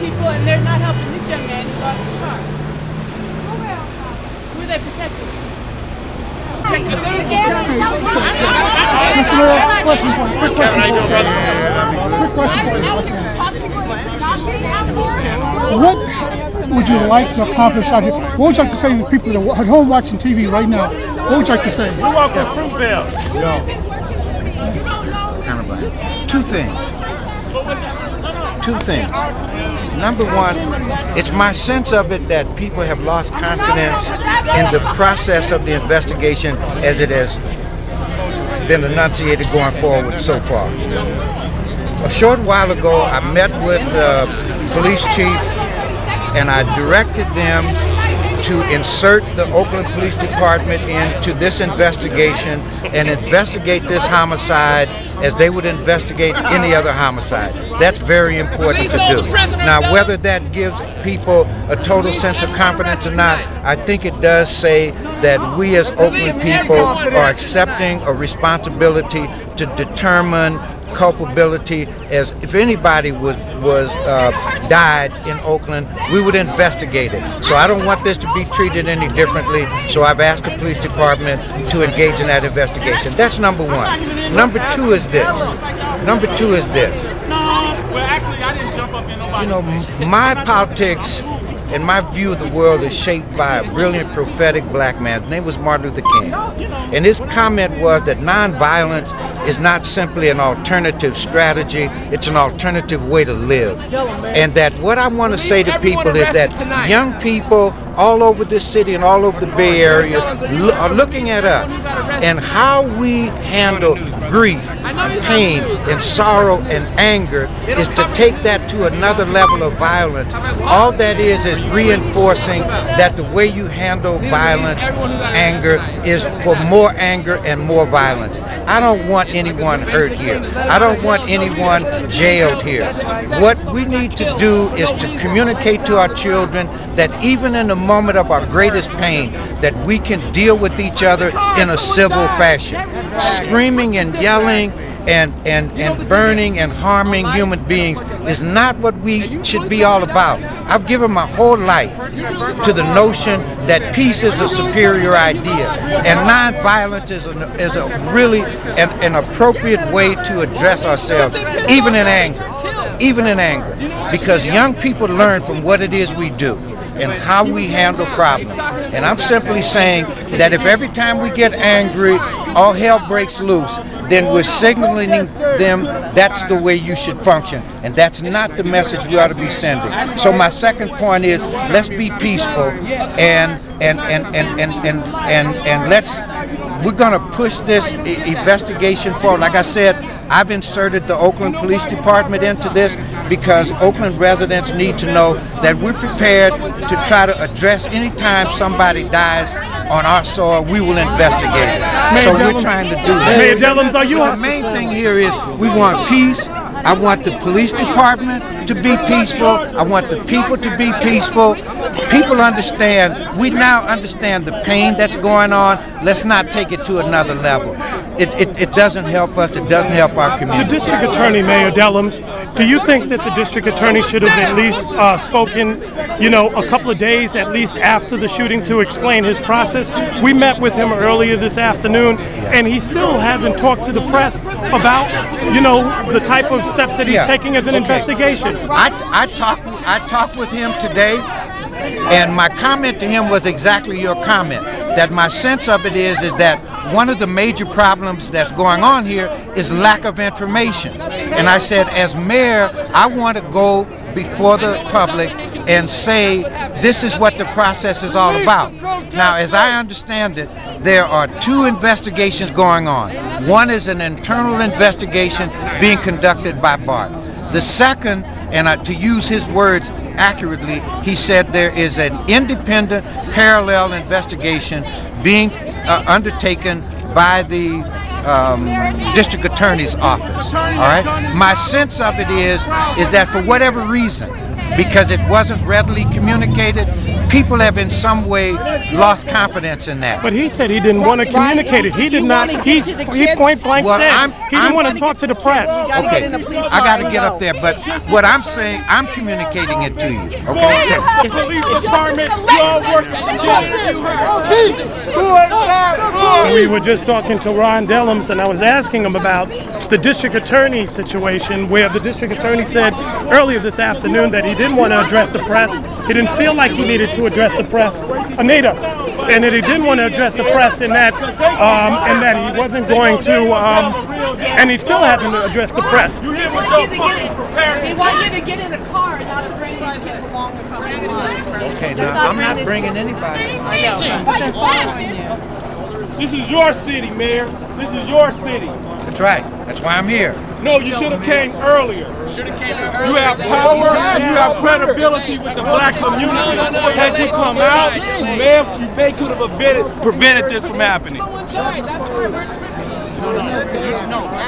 people, and they're not helping this young man who lost his car. Who are they protecting? Mr. Mayor, question for you. Quick question for you. Quick question for you. What would you like to accomplish out here? What would you like to say to the people that are at home watching TV right now? What would you like to say? We walk with Fruitvale. Two things. Number one, it's my sense of it that people have lost confidence in the process of the investigation as it has been enunciated going forward so far. A short while ago, I met with the police chief and I directed them to insert the Oakland Police Department into this investigation and investigate this homicide as they would investigate any other homicide. That's very important to do. Now, whether that gives people a total sense of confidence or not, I think it does say that we as Oakland people are accepting a responsibility to determine culpability. As if anybody was died in Oakland, we would investigate it. So I don't want this to be treated any differently. So I've asked the police department to engage in that investigation. That's number one. Number two is this. You know, my politics and my view of the world is shaped by a brilliant prophetic black man. His name was Martin Luther King. And his comment was that nonviolence is not simply an alternative strategy, it's an alternative way to live. And that what I want to say to people is that young people all over this city and all over the Bay Area are looking at us and how we handle grief, pain, and sorrow and anger is to take that to another level of violence. All that is reinforcing that the way you handle violence, anger, is for more anger and more violence. I don't want anyone hurt here. I don't want anyone jailed here. What we need to do is to communicate to our children that even in the moment of our greatest pain, that we can deal with each other in a civil fashion. Screaming and yelling and burning and harming human beings is not what we should be all about. I've given my whole life to the notion that peace is a superior idea, and nonviolence is a really an appropriate way to address ourselves, even in anger, because young people learn from what it is we do and how we handle problems. And I'm simply saying that if every time we get angry, all hell breaks loose, then we're signaling them that's the way you should function. And that's not the message we ought to be sending. So my second point is, let's be peaceful and we're gonna push this investigation forward. Like I said, I've inserted the Oakland Police Department into this because Oakland residents need to know that we're prepared to try to address any time somebody dies on our soil. We will investigate it. So we're trying to do that. Mayor Dellums, are you? The main thing here is we want peace. I want the police department to be peaceful. I want the people to be peaceful. People understand, we now understand the pain that's going on. Let's not take it to another level. It doesn't help us, it doesn't help our community. The district attorney, Mayor Dellums, do you think that the district attorney should have at least spoken, you know, a couple of days at least after the shooting to explain his process? We met with him earlier this afternoon, and he still hasn't talked to the press about, you know, the type of steps that he's taking as an investigation. I talked with him today, and my comment to him was exactly your comment, that my sense of it is that one of the major problems that's going on here is lack of information. And I said, as mayor, I want to go before the public and say this is what the process is all about. Now, as I understand it, there are two investigations going on. One is an internal investigation being conducted by Bart. The second, and to use his words accurately, he said there is an independent parallel investigation being undertaken by the district attorney's office. All right. My sense of it is that for whatever reason, because it wasn't readily communicated, people have in some way lost confidence in that. But he said he didn't want to communicate it. He did not. He point blank said he didn't want to talk to the press. Okay, I got to get up there. But what I'm saying, I'm communicating it to you. Okay. The police department, you all work together. We were just talking to Ron Dellums, and I was asking him about the district attorney situation, where the district attorney said earlier this afternoon that he didn't want to address the press. He didn't feel like he needed to address the press, Anita, and that he didn't want to address the press, and that he wasn't going to, and he still hasn't addressed the press. They want you to get in a car and not bring these kids along with them. Okay, now I'm not bringing anybody. This is your city, Mayor. This is your city. That's right. That's why I'm here. No, you should have came earlier. You have power and you have credibility with the black community. Had you come out, Mayor, you could have prevented this from happening. Someone died. That's where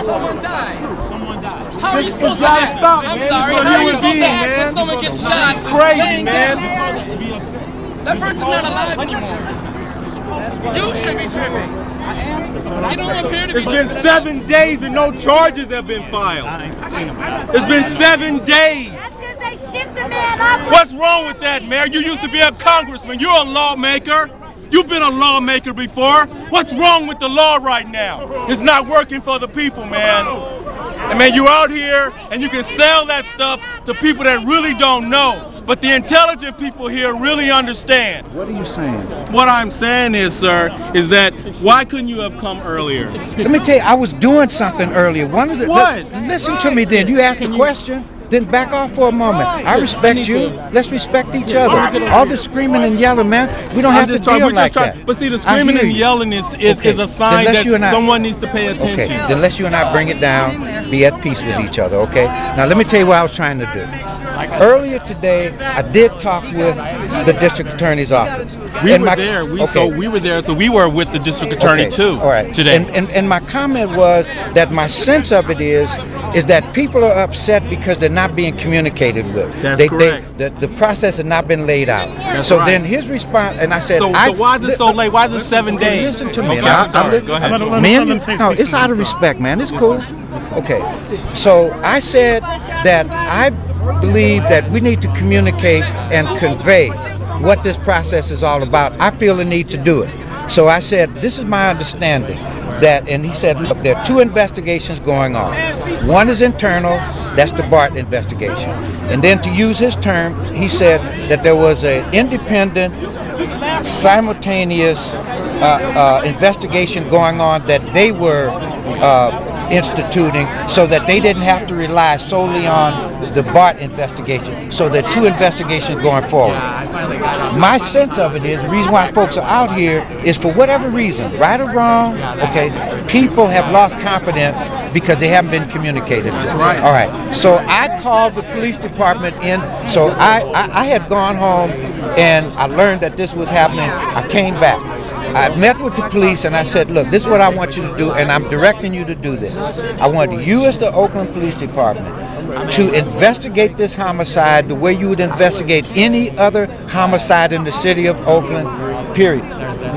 someone died. Someone died. How are you supposed to act? I'm sorry. How are you supposed to act when someone gets shot? It's crazy, man. That person's not alive anymore. You should be tripping. You don't appear to be. It's been 7 days and no charges have been filed. It's been 7 days. What's wrong with that, Mayor? You used to be a congressman. You're a lawmaker. You've been a lawmaker before. What's wrong with the law right now? It's not working for the people, man. And man, you're out here and you can sell that stuff to people that really don't know. But the intelligent people here really understand. What are you saying? What I'm saying is, sir, is that why couldn't you have come earlier? Let me tell you, I was doing something earlier. Listen to me then. You asked a question, then back off for a moment. I respect you. Let's respect each other. All the screaming and yelling, man, we don't have to deal like that. But see, the screaming and yelling is a sign that someone needs to pay attention. Okay, then let's you and I bring it down, be at peace with each other, okay? Now let me tell you what I was trying to do. Earlier today, I did talk with the district attorney's office. We were there. So we were there. So we were with the district attorney too. All right. Today. And my comment was that my sense of it is that people are upset because they're not being communicated with. That's correct. The process has not been laid out. That's so right. then his response, and I said, so why is it so late? Why is it 7 days? Listen to me. Okay, I'm sorry. Go ahead. No, it's out of respect, man. It's cool. Okay. So I said that I believe that we need to communicate and convey what this process is all about. I feel the need to do it. So I said, this is my understanding. And he said, look, there are 2 investigations going on. One is internal, that's the BART investigation. And then to use his term, he said that there was an independent, simultaneous investigation going on that they were instituting so that they didn't have to rely solely on the BART investigation. So there are 2 investigations going forward. My sense of it is the reason why folks are out here is for whatever reason, right or wrong, okay, people have lost confidence because they haven't been communicated. That's right. All right. So I called the police department in. So I had gone home and I learned that this was happening. I came back. I met with the police and I said, look, this is what I want you to do, and I'm directing you to do this. I want you as the Oakland Police Department to investigate this homicide the way you would investigate any other homicide in the city of Oakland, period.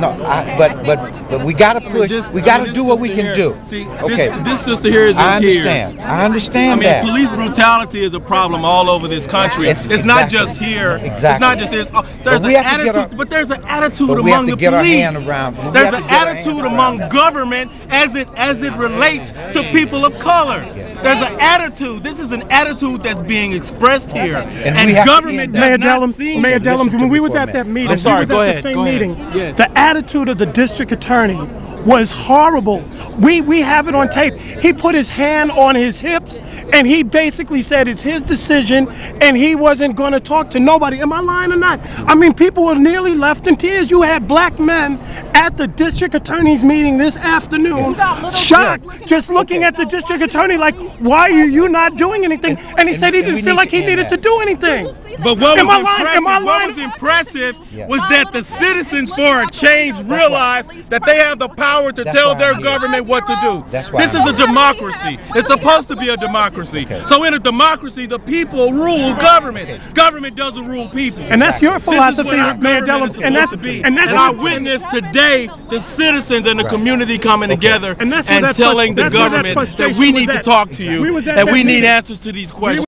No, but we got to push. We got to do what we can do. See, okay. This sister here is in tears. I understand that. I mean, police brutality is a problem all over this country. It's not just here. Exactly. It's not just here. There's an attitude, but there's an attitude among the police. There's an attitude among government as it relates to people of color. There's an attitude. This is an attitude that's being expressed here, and government does not see. Mayor Dellums, when we was at that meeting, I'm sorry. Go ahead. The same meeting. Yes. The attitude of the district attorney was horrible. We have it on tape. He put his hand on his hips and he basically said it's his decision and he wasn't going to talk to nobody. Am I lying or not? I mean, people were nearly left in tears. You had black men at the district attorney's meeting this afternoon, shocked, just looking at the district attorney like, why are you not doing anything? And he said he didn't feel like he needed to do anything. But what was impressive was that the citizens for a change realized that they have the power power to tell their government what to do. This is a democracy. It's supposed to be a democracy. So in a democracy, the people rule government. Government doesn't rule people. And that's your philosophy, Mayor Dellums. And I witnessed today the citizens and the community coming together and telling the government that we need to talk to you and we need answers to these questions.